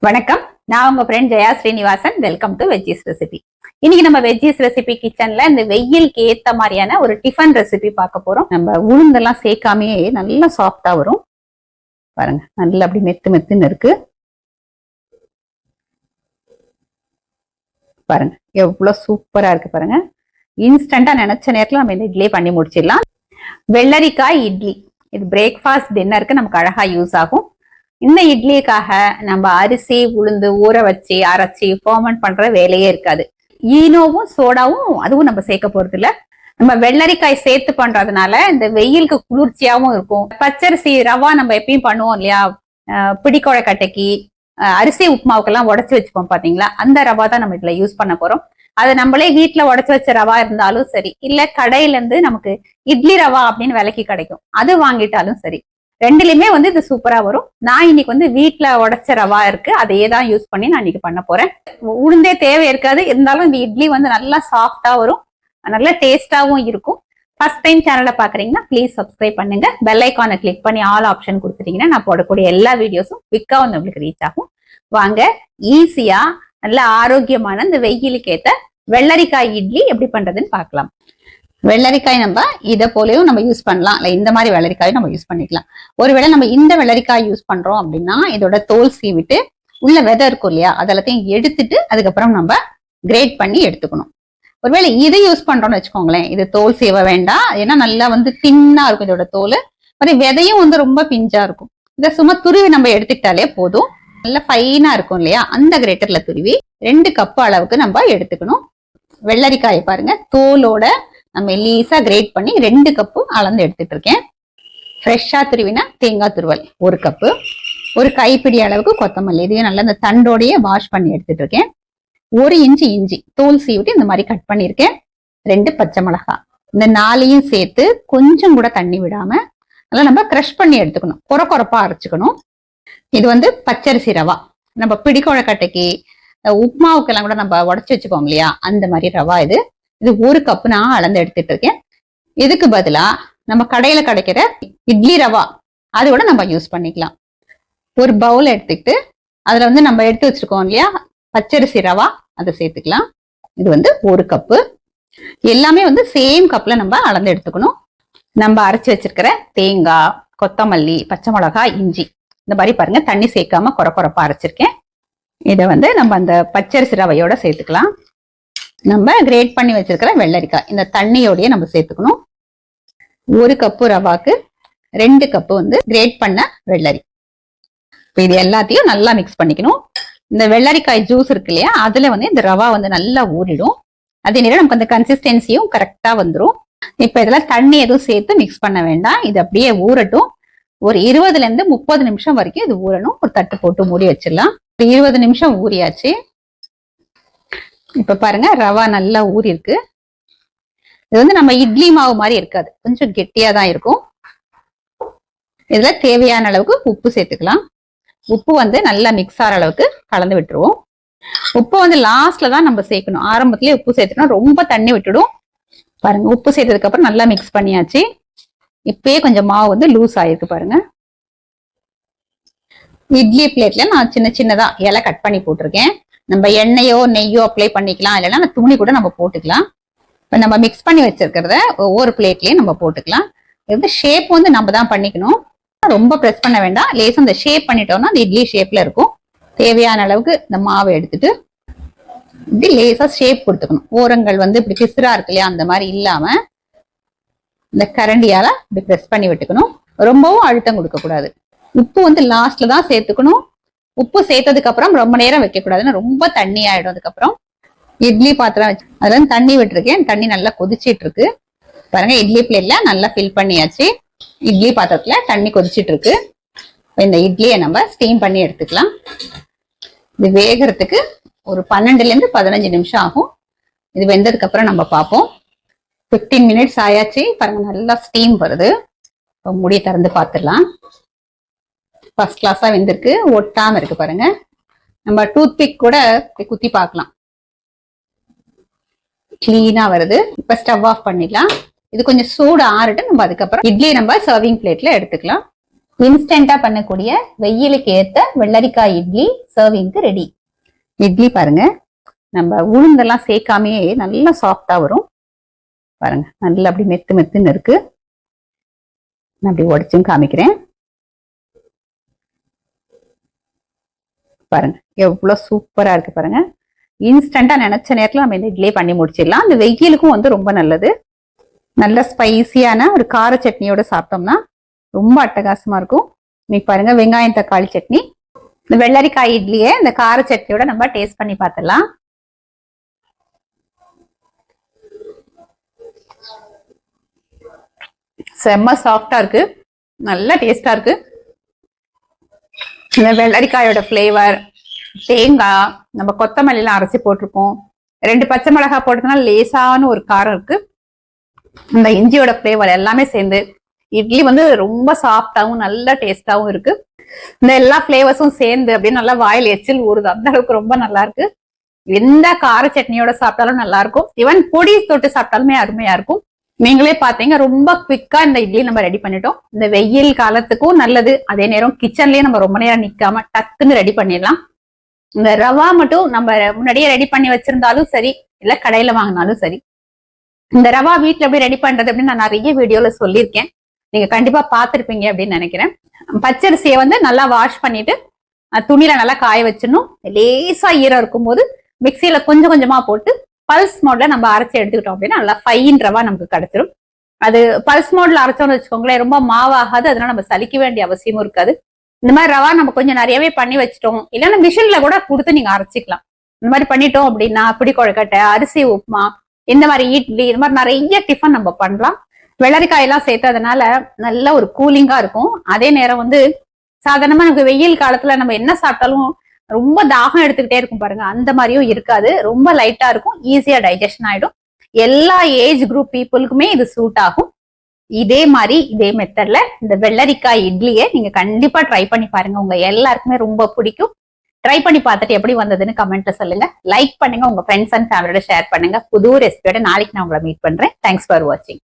வணக்கம். நான் உங்க friend Jaya Srinivasan. Welcome to veggies recipe. இன்னைக்கு நம்ம வெஜ்ஜீஸ் ரெசிபி கிச்சன்ல இந்த வெயிலுக்கு ஏத்த மாதிரியான ஒரு டிஃபன் ரெசிபி பார்க்க போறோம். நம்ம உளுந்தெல்லாம் சேர்க்காமே நல்லா சாஃப்டா வரும். பாருங்க, நல்லா அப்படி மெத்து மெத்துன்னு இருக்கு. பாருங்க எவ்வளவு சூப்பரா இருக்கு பாருங்க. இன்ஸ்டன்டா நினைச்ச நேரத்துல நம்ம இந்த இட்லியை பண்ணி முடிச்சிடலாம். வெள்ளரிக்காய் இட்லி, இது பிரேக்ஃபாஸ்ட் டின்னருக்கு நமக்கு அழகா யூஸ் ஆகும். இந்த இட்லிக்காக நம்ம அரிசி உளுந்து ஊற வச்சு அரைச்சி ஃபர்மெண்ட் பண்ற வேலையே இருக்காது. ஈனோவும் சோடாவும் அதுவும் நம்ம சேர்க்க போறது இல்ல. நம்ம வெள்ளரிக்காய் சேர்த்து பண்றதுனால இந்த வெயிலுக்கு குளிர்ச்சியாவும் இருக்கும். பச்சரிசி ரவா நம்ம எப்பயும் பண்ணுவோம் இல்லையா, பிடிக்கொழக்கட்டைக்கு அரிசி உப்புமாவுக்கெல்லாம் உடச்சு வச்சுப்போம் பாத்தீங்களா, அந்த ரவா தான் நம்ம இதுல யூஸ் பண்ண போறோம். அது நம்மளே வீட்டுல உடச்சு வச்ச ரவா இருந்தாலும் சரி, இல்ல கடையில இருந்து நமக்கு இட்லி ரவா அப்படின்னு விலைக்கு கிடைக்கும், அது வாங்கிட்டாலும் சரி. ரெண்டுலயுமே இது சூப்பரா வரும். நான் இன்னைக்கு வீட்டுல உடைச்ச ரவா இருக்கு, அதையே தான் யூஸ் பண்ணி நான் இன்னைக்கு பண்ண போறேன். உளுந்தே தேவை இருக்காது, இருந்தாலும் இந்த இட்லி நல்லா சாஃப்டா வரும், நல்லா டேஸ்டாவும் இருக்கும். ஃபர்ஸ்ட் டைம் சேனலை பாக்குறீங்கன்னா ப்ளீஸ் சப்ஸ்கிரைப் பண்ணுங்க. பெல் ஐக்கானை கிளிக் பண்ணி ஆல் ஆப்ஷன் கொடுத்துட்டீங்கன்னா நான் போடக்கூடிய எல்லா வீடியோஸும் குவிக்கா உங்களுக்கு ரீச் ஆகும். வாங்க, ஈஸியா நல்ல ஆரோக்கியமான இந்த வெயிலுக்கு ஏத்த வெள்ளரிக்காய் இட்லி எப்படி பண்றதுன்னு பார்க்கலாம். வெள்ளரிக்காய் நம்ம இதை போலயும் நம்ம யூஸ் பண்ணலாம், இல்ல இந்த மாதிரி வெள்ளரிக்காயும் நம்ம யூஸ் பண்ணிக்கலாம். ஒருவேளை நம்ம இந்த வெள்ளரிக்காய் யூஸ் பண்றோம் அப்படின்னா இதோட தோல் சீவிட்டு உள்ள விதை இருக்கும் இல்லையா, அதெல்லாத்தையும் எடுத்துட்டு அதுக்கப்புறம் நம்ம கிரேட் பண்ணி எடுத்துக்கணும். ஒருவேளை இது யூஸ் பண்றோம்னு வச்சுக்கோங்களேன், இது தோல் சீவ வேண்டாம், ஏன்னா நல்லா தின்னா இருக்கும் இதோட தோல். அதே விதையும் ரொம்ப பிஞ்சா இருக்கும். இதை சும்மா துருவி நம்ம எடுத்துக்கிட்டாலே போதும். நல்லா ஃபைனா இருக்கும் இல்லையா, அந்த கிரேட்டர்ல துருவி 2 கப் அளவுக்கு நம்ம எடுத்துக்கணும். வெள்ளரிக்காயை பாருங்க, தோலோட நம்ம மெல்லிசா கிரேட் பண்ணி 2 கப்பு அளந்து எடுத்துட்டு இருக்கேன். ஃப்ரெஷ்ஷா துருவினா தேங்காய் துருவல் 1 கப்பு, ஒரு கைப்பிடி அளவுக்கு கொத்தமல்லி, இதையும் நல்லா இந்த தண்டோடையே வாஷ் பண்ணி எடுத்துட்டு இருக்கேன். 1 இன்ச்சு இஞ்சி தோல் சீவிட்டு இந்த மாதிரி கட் பண்ணியிருக்கேன். 2 பச்சை மிளகாய், இந்த 4ஐயும் சேர்த்து கொஞ்சம் கூட தண்ணி விடாம நல்லா நம்ம கிரஷ் பண்ணி எடுத்துக்கணும், கொரப்பா அரைச்சுக்கணும். இது பச்சரிசி ரவா, நம்ம பிடிக்கொழக்கட்டைக்கு உப்மாவுக்கெல்லாம் கூட நம்ம உடச்சு வச்சுக்கோம் இல்லையா, அந்த மாதிரி ரவா இது 1 கப்பு நான் அளந்து எடுத்துட்டு இருக்கேன். இதுக்கு பதிலா நம்ம கடையில கிடைக்கிற இட்லி ரவா அது கூட நம்ம யூஸ் பண்ணிக்கலாம். ஒரு பவுல் எடுத்துக்கிட்டு அதுல நம்ம எடுத்து வச்சிருக்கோம் இல்லையா பச்சரிசி ரவா, அதை சேர்த்துக்கலாம். இது 1 கப்பு. எல்லாமே சேம் கப்ல நம்ம அளந்து எடுத்துக்கணும். நம்ம அரைச்சு வச்சிருக்கிற தேங்காய், கொத்தமல்லி, பச்சை மிளகாய், இஞ்சி இந்த மாதிரி பாருங்க தண்ணி சேர்க்காம கொரப்பா அரைச்சிருக்கேன். இதை நம்ம அந்த பச்சரிசி ரவையோட சேர்த்துக்கலாம். நம்ம கிரேட் பண்ணி வச்சிருக்கிற வெள்ளரிக்காய் இந்த தண்ணியோடய நம்ம சேர்த்துக்கணும். 1 கப்பு ரவாக்கு 2 கப்பு கிரேட் பண்ண வெள்ளரி. இது எல்லாத்தையும் நல்லா மிக்ஸ் பண்ணிக்கணும். இந்த வெள்ளரிக்காய் ஜூஸ் இருக்கு இல்லையா, அதுல இந்த ரவா நல்லா ஊறிடும். அதே நேரம் நமக்கு அந்த கன்சிஸ்டன்சியும் கரெக்டா வந்துடும். இப்ப இதெல்லாம் தண்ணி எதுவும் சேர்த்து மிக்ஸ் பண்ண வேண்டாம், இது அப்படியே ஊறட்டும். ஒரு 20ல இருந்து 30 நிமிஷம் வரைக்கும் இது ஊறணும். ஒரு தட்டு போட்டு மூடி வச்சிடலாம். 20 நிமிஷம் ஊறியாச்சு. இப்ப பாருங்க, ரவா நல்லா ஊறி இருக்கு. இது நம்ம இட்லி மாவு மாதிரி இருக்காது, கொஞ்சம் கெட்டியா தான் இருக்கும். இதுல தேவையான அளவுக்கு உப்பு சேர்த்துக்கலாம். உப்பு நல்லா மிக்ஸ் ஆகிற அளவுக்கு கலந்து விட்டுருவோம். உப்பு லாஸ்ட்ல தான் நம்ம சேர்க்கணும், ஆரம்பத்திலேயே உப்பு சேர்த்துக்கணும், ரொம்ப தண்ணி விட்டுடும். பாருங்க, உப்பு சேர்த்ததுக்கு அப்புறம் நல்லா மிக்ஸ் பண்ணியாச்சு. இப்பயே கொஞ்சம் மாவு லூஸ் ஆயிருக்கு பாருங்க. இட்லி பிளேட்ல நான் சின்னதா இலை கட் பண்ணி போட்டிருக்கேன். நம்ம எண்ணெயோ நெய்யோ அப்ளை பண்ணிக்கலாம், இல்லைன்னா துணி கூட நம்ம போட்டுக்கலாம். இப்போ நம்ம மிக்ஸ் பண்ணி வச்சிருக்கிறத ஒவ்வொரு பிளேட்லயும் நம்ம போட்டுக்கலாம். ஷேப் நம்ம தான் பண்ணிக்கணும், ரொம்ப ப்ரெஸ் பண்ண வேண்டாம். லேசா இந்த ஷேப் பண்ணிட்டோம்னா அந்த இட்லி ஷேப்ல இருக்கும். தேவையான அளவுக்கு இந்த மாவை எடுத்துட்டு இப்படி லேசா ஷேப் கொடுத்துக்கணும். ஓரங்கள் இப்படி பிசுரா இருக்கு இல்லையா, அந்த மாதிரி இல்லாம இந்த கரண்டியால இப்படி ப்ரெஸ் பண்ணி விட்டுக்கணும். ரொம்பவும் அழுத்தம் கொடுக்க கூடாது. உப்பு லாஸ்ட்ல தான் சேர்த்துக்கணும். உப்பு சேர்த்ததுக்கு அப்புறம் ரொம்ப நேரம் வைக்க கூடாதுன்னு ரொம்ப தண்ணி ஆயிடும். அதுக்கப்புறம் இட்லி பாத்திரம் வச்சு அதுல தண்ணி விட்டுருக்கேன். தண்ணி நல்லா கொதிச்சிட்டு இருக்கு பாருங்க. இட்லி பிளேட்ல நல்லா ஃபில் பண்ணியாச்சு. இட்லி பாத்திரத்துல தண்ணி கொதிச்சிட்டு இருக்கு. இந்த இட்லியை நம்ம ஸ்டீம் பண்ணி எடுத்துக்கலாம். இது வேகிறதுக்கு ஒரு 12ல இருந்து 15 நிமிஷம் ஆகும். இது வெந்ததுக்கு அப்புறம் நம்ம பார்ப்போம். 15 மினிட்ஸ் ஆயாச்சு பாருங்க, நல்லா ஸ்டீம் வருது. மூடியை திறந்து பார்த்துடலாம். ஃபர்ஸ்ட் கிளாஸா வெந்திருக்கு, ஒட்டாம இருக்கு பாருங்க. நம்ம டூத் பிக் கூட குத்தி பார்க்கலாம், கிளீனா வருது. இப்ப ஸ்டவ் ஆஃப் பண்ணிடலாம். இது கொஞ்சம் சூடு ஆறிட்டு நம்ம அதுக்கப்புறம் இட்லி நம்ம சர்விங் பிளேட்ல எடுத்துக்கலாம். இன்ஸ்டன்டா பண்ணக்கூடிய வெயிலுக்கு ஏத்த வெள்ளரிக்காய் இட்லி சர்விங்க்கு ரெடி. இட்லி பாருங்க, நம்ம உளுந்தெல்லாம் சேர்க்காமையே நல்லா சாஃப்டா வரும் பாருங்க. நல்லா அப்படி மெத்து மெத்துன்னு இருக்கு. நான் அப்படி உடைச்சும் காமிக்கிறேன் பாருங்க, எவ்வளவு சூப்பரா இருக்கு பாருங்க. இன்ஸ்டன்டா நினைச்ச நேரத்துல நம்ம இந்த இட்லியே பண்ணி முடிச்சிடலாம். அந்த வெயிலுக்கும் வந்து ரொம்ப நல்லது. நல்ல ஸ்பைசியான ஒரு கார சட்னியோட சாப்பிட்டோம்னா ரொம்ப அட்டகாசமா இருக்கும். இன்னைக்கு பாருங்க, வெங்காயம் தக்காளி சட்னி. இந்த வெள்ளரிக்காய் இட்லியை இந்த கார சட்னியோட நம்ம டேஸ்ட் பண்ணி பார்த்துடலாம். செம்ம சாஃப்டா இருக்கு, நல்ல டேஸ்டா இருக்கு. இந்த வெள்ளரிக்காயோட ஃபிளேவர், தேங்காய், நம்ம கொத்தமல்லி எல்லாம் அரைச்சி போட்டிருக்கோம், 2 பச்சை மிளகாய் போட்டதுனால லேசான ஒரு காரம் இருக்கு. இந்த இஞ்சியோட ஃபிளேவர் எல்லாமே சேர்ந்து இட்லி வந்து ரொம்ப சாஃப்டாவும் நல்ல டேஸ்டாவும் இருக்கு. இந்த எல்லா ஃபிளேவர்ஸும் சேர்ந்து அப்படியே நல்லா வாயில் எச்சில் ஊறுது, அந்த அளவுக்கு ரொம்ப நல்லா இருக்கு. எந்த கார சட்னியோட சாப்பிட்டாலும் நல்லா இருக்கும். ஈவன் பொடி தொட்டு சாப்பிட்டாலுமே அருமையா இருக்கும். நீங்களே பாத்தீங்க, ரொம்ப குவிக்கா இந்த இட்லி நம்ம ரெடி பண்ணிட்டோம். இந்த வெயில் காலத்துக்கும் நல்லது, அதே நேரம் கிச்சன்லயே நம்ம ரொம்ப நேரம் நிக்காம டக்குன்னு ரெடி பண்ணிடலாம். இந்த ரவா மட்டும் நம்ம முன்னாடியே ரெடி பண்ணி வச்சிருந்தாலும் சரி, இல்ல கடையில வாங்கினாலும் சரி, இந்த ரவா வீட்டுல எப்படி ரெடி பண்றது அப்படின்னு நான் நிறைய வீடியோல சொல்லியிருக்கேன். நீங்க கண்டிப்பா பாத்திருப்பீங்க அப்படின்னு நினைக்கிறேன். பச்சரிசியை வந்து நல்லா வாஷ் பண்ணிட்டு துணியில நல்லா காய வச்சிடணும். லேசா ஈரம் இருக்கும் போது மிக்சியில கொஞ்சம் கொஞ்சமா போட்டு பல்ஸ் மோட்ல நம்ம அரைச்சி எடுத்துக்கிட்டோம் அப்படின்னா நல்லா ஃபைன் ரவா நமக்கு கிடைச்சிடும். அது பல்ஸ் மோட்ல அரைச்சோம்னு வச்சுக்கோங்களேன், ரொம்ப மாவாகாது, அதனால நம்ம சலிக்க வேண்டிய அவசியமும் இருக்காது. இந்த மாதிரி ரவா நம்ம கொஞ்சம் நிறையவே பண்ணி வச்சிட்டோம், இல்லைன்னா மிஷின்ல கூட கொடுத்து நீங்க அரைச்சிக்கலாம். இந்த மாதிரி பண்ணிட்டோம் அப்படின்னா பிடி கொழுக்கட்டை, அரிசி உப்புமா, இந்த மாதிரி இட்லி, இந்த மாதிரி நிறைய டிஃபன் நம்ம பண்ணலாம். வெள்ளரிக்காயெல்லாம் சேர்த்ததுனால நல்ல ஒரு கூலிங்கா இருக்கும். அதே நேரம் வந்து சாதாரணமா நமக்கு வெயில் காலத்துல நம்ம என்ன சாப்பிட்டாலும் ரொம்ப தாகம் எடுத்துக்கிட்டே இருக்கும் பாருங்க, அந்த மாதிரியும் இருக்காது. ரொம்ப லைட்டா இருக்கும், ஈஸியா டைஜஷன் ஆயிடும். எல்லா ஏஜ் குரூப் பீப்புளுக்குமே இது சூட் ஆகும். இதே மாதிரி இதே மெத்தட்ல இந்த வெள்ளரிக்காய் இட்லியை நீங்க கண்டிப்பா ட்ரை பண்ணி பாருங்க, உங்க எல்லாருக்குமே ரொம்ப பிடிக்கும். ட்ரை பண்ணி பார்த்துட்டு எப்படி வந்ததுன்னு கமெண்ட்ல சொல்லுங்க. லைக் பண்ணுங்க, உங்க ஃப்ரெண்ட்ஸ் அண்ட் ஃபேமிலியோட ஷேர் பண்ணுங்க. புது ரெசிபியோட நாளைக்கு நான் உங்களை மீட் பண்றேன். தேங்க்ஸ் ஃபார் வாட்சிங்.